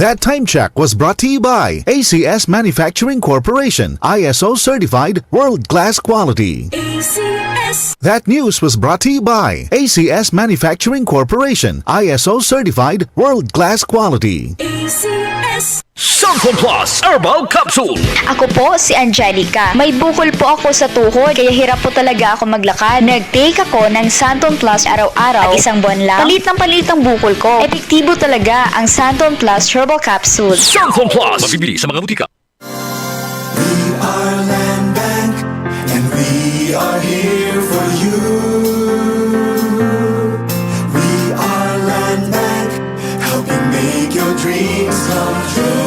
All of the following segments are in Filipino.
That time check was brought to you by ACS Manufacturing Corporation, ISO certified world-class quality. ACS. That news was brought to you by ACS Manufacturing Corporation, ISO certified world-class quality. ACS. Santon Plus Herbal Capsule. Ako po si Angelica. May bukol po ako sa tuhod, kaya hirap po talaga ako maglakad. Nag-take ako ng Santon Plus araw-araw at isang buwan lang, palit ang bukol ko. Epektibo talaga ang Santon Plus Herbal Capsule. Santon Plus. Mabibili sa mga butika. We are Land Bank, and we are here for you. We are Land Bank, helping make your dreams come true.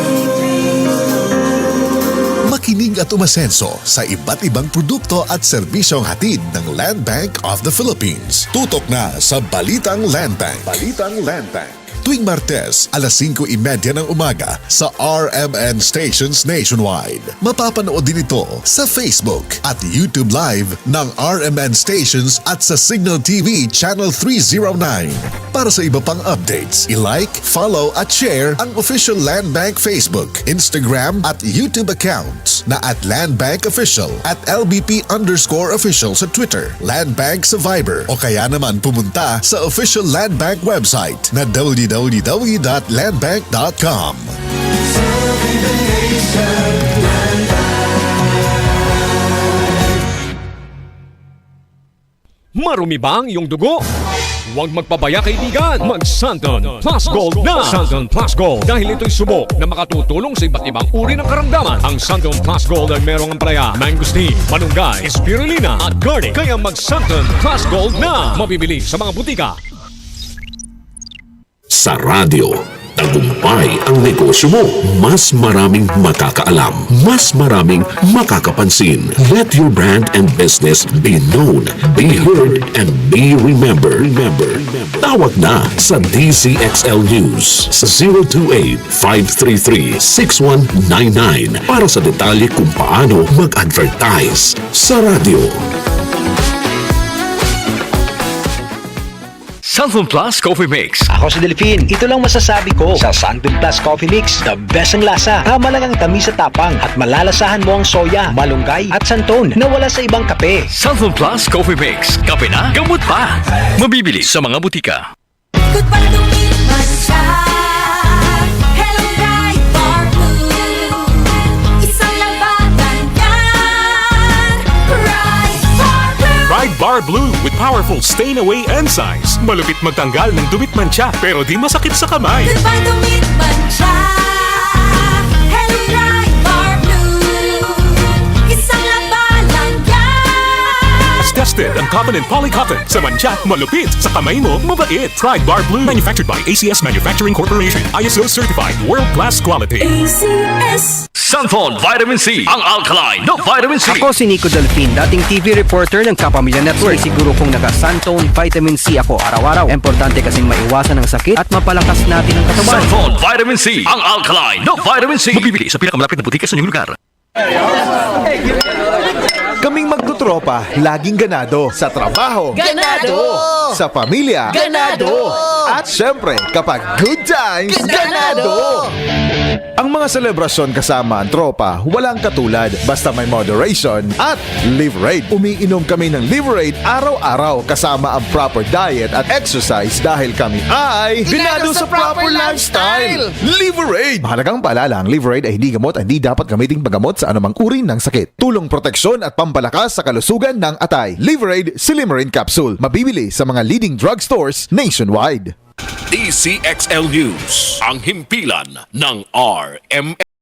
Makinig at umasenso sa iba't ibang produkto at serbisyong hatid ng Land Bank of the Philippines. Tutok na sa Balitang Land Bank. Balitang Land Bank. Tuwing Martes, alas 5:30 ng umaga sa RMN Stations Nationwide. Mapapanood din ito sa Facebook at YouTube Live ng RMN Stations at sa Signal TV Channel 309. Para sa iba pang updates, i-like, follow at share ang official Land Bank Facebook, Instagram at YouTube accounts na at Land Bank Official at LBP_official sa Twitter, Land Bank sa Viber o kaya naman pumunta sa official Land Bank website na www.landbank.com. Marumi ba ang iyong dugo? Huwag magpabaya kaibigan, mag-Santon Plus Gold na! Santon Plus Gold dahil ito'y subok na makatutulong sa iba't ibang uri ng karamdaman. Ang Santon Plus Gold ay merong ampalaya, mangosteen, malunggay, spirulina at garlic. Kaya mag-Santon Plus Gold na! Mabibili sa mga butika. Sa radyo, tagumpay ang negosyo mo. Mas maraming makakaalam. Mas maraming makakapansin. Let your brand and business be known, be heard, and be remembered. Tawag na sa DZXL News sa 028-533-6199 para sa detalye kung paano mag-advertise sa radyo. Santon Plus Coffee Mix. Ako si Delphine. Ito lang masasabi ko sa Santon Plus Coffee Mix. The best ang lasa. Tama lang ang tamis sa tapang at malalasahan mo ang soya, malunggay at santon na wala sa ibang kape. Santon Plus Coffee Mix. Kape na, gamot pa. Mabibili sa mga butika. Goodbye to me, Mancha. Hello, Ride Bar Blue. Isang labanan yan. Ride Bar Blue. Ride Bar Blue with powerful stain-away enzymes. Malupit magtanggal ng dumit mancha pero di masakit sa kamay. Goodbye to me, Mancha. Hello, Ride Bar Blue. Isang labanan yan. As tested ang cotton and polycotton. Sa mancha, malupit. Sa kamay mo, mabait. Ride Bar Blue. Manufactured by ACS Manufacturing Corporation. ISO certified world-class quality. ACS. Santon Vitamin C. Ang alkaline na vitamin C. Ako si Nico Delphine, dating TV reporter ng Kapamilya Network. Siguro kong naka-Santon Vitamin C ako araw-araw. Importante kasing maiwasan ang sakit at mapalakas natin ang katawan. Santon Vitamin C. Ang alkaline na vitamin C. Mabibili sa pinakamalapit na butika sa inyong lugar. Kaming magtutropa, laging ganado. Sa trabaho, Ganado! Sa pamilya, Ganado! At syempre, kapag good times, ganado! Ang mga selebrasyon kasama ang tropa, walang katulad. Basta may moderation at Liverade. Umiinom kami ng Liverade araw-araw kasama ang proper diet at exercise dahil kami ay ganado sa proper lifestyle! Liverade! Mahalagang paalala, ang Liverade ay hindi gamot at hindi dapat gamiting paggamot sa anumang uri ng sakit. Tulong proteksyon at pampalakas sa kalusugan ng atay. Liverade Silimarin Capsule. Mabibili sa mga leading drugstores nationwide. DCXL News, ang himpilan ng RMN.